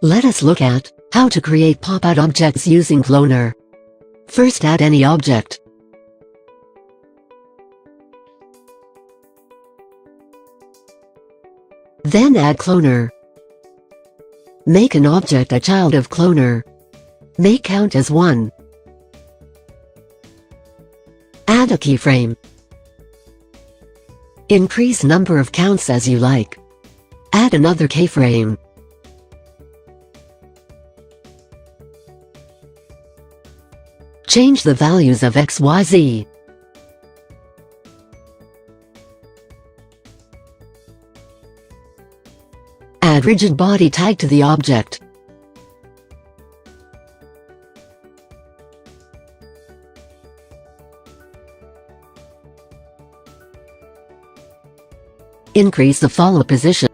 Let us look at how to create PopOut objects using Cloner. First, add any object. Then add Cloner. Make an object a child of Cloner. Make count as 1. Add a keyframe. Increase number of counts as you like. Add another keyframe. Change the values of X, Y, Z. Add rigid body tag to the object. Increase the follow position.